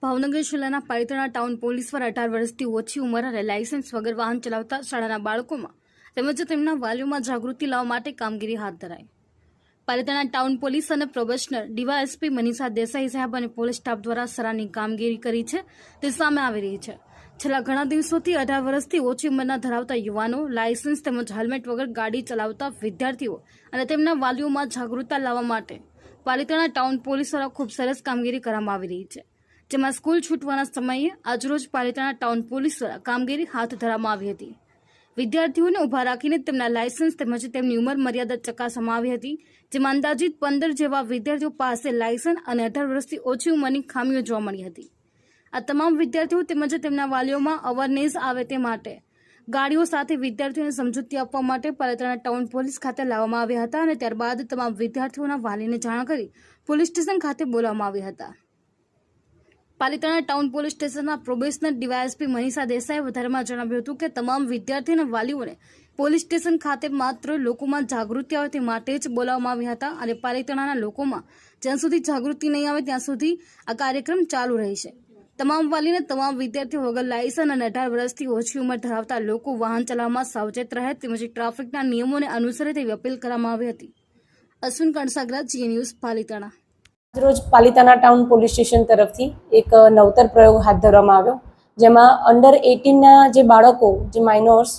ભાવનગર જિલ્લાના Palitana town police દ્વારા 18 વર્ષથી ઓછી ઉંમર અને લાયસન્સ વગર વાહન ચલાવતા શાળાના બાળકોમાં તેમજ તેમના વાલીઓમાં જાગૃતિ લાવવા માટે કામગીરી હાથ ધરાઈ। પાલિતાણા ટાઉન પોલીસ અને પ્રોબેશનર ડીવાયએસપી મનીષા દેસાઈ સાહેબ અને પોલીસ સ્ટાફ દ્વારા સરાહનીય કામગીરી કરી છે તે સામે આવી રહી છે। છેલ્લા ઘણા દિવસોથી 18 વર્ષથી ઓછી ઉંમરના ધરાવતા યુવાનો, લાયસન્સ તેમજ હેલ્મેટ વગર ગાડી ચલાવતા વિદ્યાર્થીઓ અને તેમના વાલીઓમાં જાગૃતતા લાવવા માટે પાલિતાણા ટાઉન પોલીસ દ્વારા ખૂબ સરસ કામગીરી કરવામાં આવી રહી છે, જેમાં સ્કૂલ છૂટવાના સમયે આજરોજ પાલિતાણા ટાઉન પોલીસ દ્વારા કામગીરી હાથ ધરવામાં આવી હતી। વિદ્યાર્થીઓને ઊભા રાખીને તેમના લાયસન્સ તેમજ તેમની ઉંમર મર્યાદા ચકાસવામાં આવી હતી, જેમાં અંદાજિત 15 જેવા વિદ્યાર્થીઓ પાસે લાયસન્સ અને 18 વર્ષથી ઓછી ઉંમરની ખામીઓ જોવા મળી હતી। આ તમામ વિદ્યાર્થીઓ તેમજ તેમના વાલીઓમાં અવેરનેસ આવે તે માટે ગાડીઓ સાથે વિદ્યાર્થીઓને સમજૂતી આપવા માટે પાલિતાણા ટાઉન પોલીસ ખાતે લાવવામાં આવ્યા હતા અને ત્યારબાદ તમામ વિદ્યાર્થીઓના વાલીને જાણ કરી પોલીસ સ્ટેશન ખાતે બોલાવવામાં આવ્યા હતા। પાલિતાણા ટાઉન પોલીસ સ્ટેશનના પ્રોબેશનર ડીવાયએસપી મનીષા દેસાઈએ વધારામાં જણાવ્યું હતું કે તમામ વિદ્યાર્થી અને વાલીઓને પોલીસ સ્ટેશન ખાતે માત્ર લોકોમાં જાગૃતિ આવે તે માટે જ બોલાવવામાં આવ્યા હતા અને પાલિતાણાના લોકોમાં જ્યાં સુધી જાગૃતિ નહીં આવે ત્યાં સુધી આ કાર્યક્રમ ચાલુ રહેશે। તમામ વાલીને તમામ વિદ્યાર્થીઓ વગર લાયસન્સ અને 18 વર્ષથી ઓછી ઉંમર ધરાવતા લોકો વાહન ચલાવવામાં સાવચેત રહે તેમજ ટ્રાફિકના નિયમોને અનુસરે તેવી અપીલ કરવામાં આવી હતી। અશ્વિન કણસાગરા, જી ન્યૂઝ, પાલિતાણા। રોજ પાલિતાણા ટાઉન પોલીસ સ્ટેશન તરફથી એક નવતર પ્રયોગ હાથ ધરવામાં આવ્યો, જેમાં અંડર 18ના જે બાળકો, જે માઇનોર્સ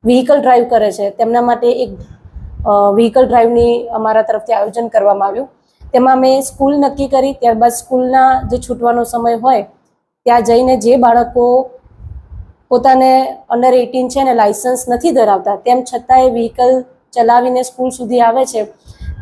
વ્હીકલ ડ્રાઈવ કરે છે તેમના માટે એક વ્હીકલ ડ્રાઈવની અમારા તરફથી આયોજન કરવામાં આવ્યું। તેમાં મેં સ્કૂલ નક્કી કરી, ત્યારબાદ સ્કૂલના જે છૂટવાનો સમય હોય ત્યાં જઈને જે બાળકો પોતાને અંડર 18 છે અને લાયસન્સ નથી ધરાવતા તેમ છતાં એ વ્હીકલ ચલાવીને સ્કૂલ સુધી આવે છે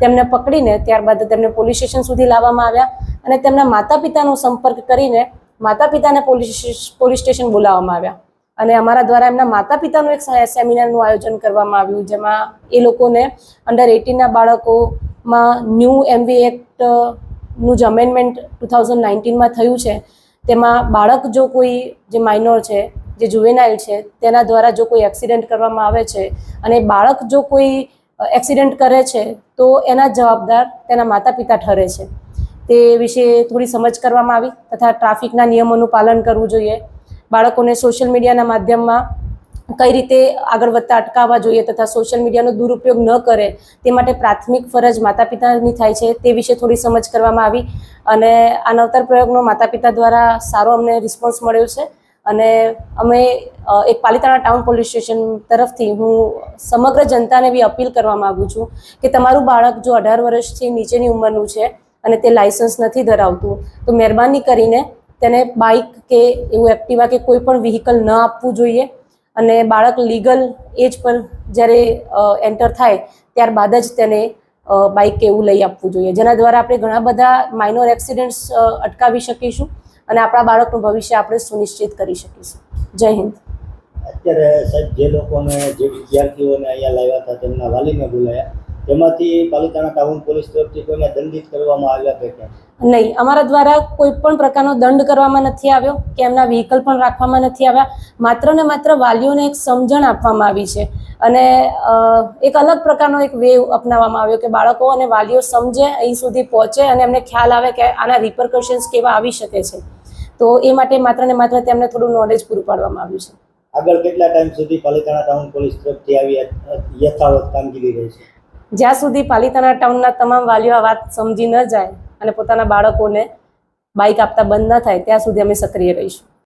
તેમને પકડીને ત્યારબાદ તેમને પોલીસ સ્ટેશન સુધી લાવવામાં આવ્યા અને તેમના માતા પિતાનો સંપર્ક કરીને માતા પિતાને પોલીસ સ્ટેશન બોલાવવામાં આવ્યા અને અમારા દ્વારા એમના માતા પિતાનું એક સેમિનારનું આયોજન કરવામાં આવ્યું, જેમાં એ લોકોને અંડર 18ના બાળકોમાં ન્યૂ એમવી એક્ટનું જે અમેન્ડમેન્ટ 2019માં થયું છે તેમાં બાળક જો કોઈ જે માઇનોર છે, જે જુવેનાઇલ છે, તેના દ્વારા જો કોઈ એક્સિડન્ટ કરવામાં આવે છે અને બાળક જો કોઈ એક્સિડન્ટ કરે છે તો એના જવાબદાર તેના માતા પિતા ઠરે છે। તે વિશે થોડી સમજ કરવામાં આવી તથા ટ્રાફિકના નિયમોનું પાલન કરવું જોઈએ, બાળકોને સોશિયલ મીડિયાના માધ્યમમાં કઈ રીતે આગળ વધતા અટકાવવા જોઈએ તથા સોશિયલ મીડિયાનો દુરુપયોગ ન કરે તે માટે પ્રાથમિક ફરજ માતા પિતાની થાય છે તે વિશે થોડી સમજ કરવામાં આવી અને આ નવતર પ્રયોગનો માતા પિતા દ્વારા સારો અમને રિસ્પોન્સ મળ્યો છે અને અમે એક પાલિતાણા ટાઉન પોલીસ સ્ટેશન તરફથી હું સમગ્ર જનતાને એવી અપીલ કરવા માગું છું કે તમારું બાળક જો 18 વર્ષથી નીચેની ઉંમરનું છે અને તે લાયસન્સ નથી ધરાવતું તો મહેરબાની કરીને તેને બાઇક કે એવું એક્ટિવા કે કોઈ પણ વ્હીકલ ન આપવું જોઈએ અને બાળક લીગલ એજ પર જ્યારે એન્ટર થાય ત્યારબાદ જ તેને બાઇક કે એવું લઈ આપવું જોઈએ, જેના દ્વારા આપણે ઘણા બધા માઇનોર એક્સિડન્ટ્સ અટકાવી શકીશું અને આપણા બાળકનું ભવિષ્ય આપણે સુનિશ્ચિત કરી શકીશું। જય હિન્દ। અત્યારે સાહેબ જે લોકોને, જે વિદ્યાર્થીઓને અહીંયા લાવ્યા હતા તેમના વાલીને બોલાયા, તેમાંથી પાલિતાણા ટાઉન પોલીસ તરફથી કોઈને દંડિત કરવામાં આવ્યા કે કેમ? નહીં, અમારા દ્વારા કોઈ પણ પ્રકારનો દંડ કરવામાં નથી આવ્યો કે એમના વ્હીકલ પણ રાખવામાં નથી આવ્યા, માત્ર ને માત્ર વાલીઓને એક સમજણ આપવામાં આવી છે અને એક અલગ પ્રકારનો એક વેવ અપનાવવામાં આવ્યો કે બાળકો અને વાલીઓ સમજે, અહીં સુધી પહોંચે અને એમને ખ્યાલ આવે કે આના રિપરકશન્સ કેવા આવી શકે છે, તો એ માટે માત્ર ને માત્ર તેમને થોડું નોલેજ પૂરું પાડવામાં આવ્યું છે। આગળ કેટલા ટાઈમ સુધી પાલિતાણા ટાઉન પોલીસ તરફથી આવી યથાવત કામગીરી રહી છે? જ્યાં સુધી પાલિતાણા ટાઉનના તમામ વાલીઓ આ વાત સમજી ન જાય અને પોતાના બાળકોને બાઇક આપતા બંધ ન થાય ત્યાં સુધી અમે સક્રિય રહીશું।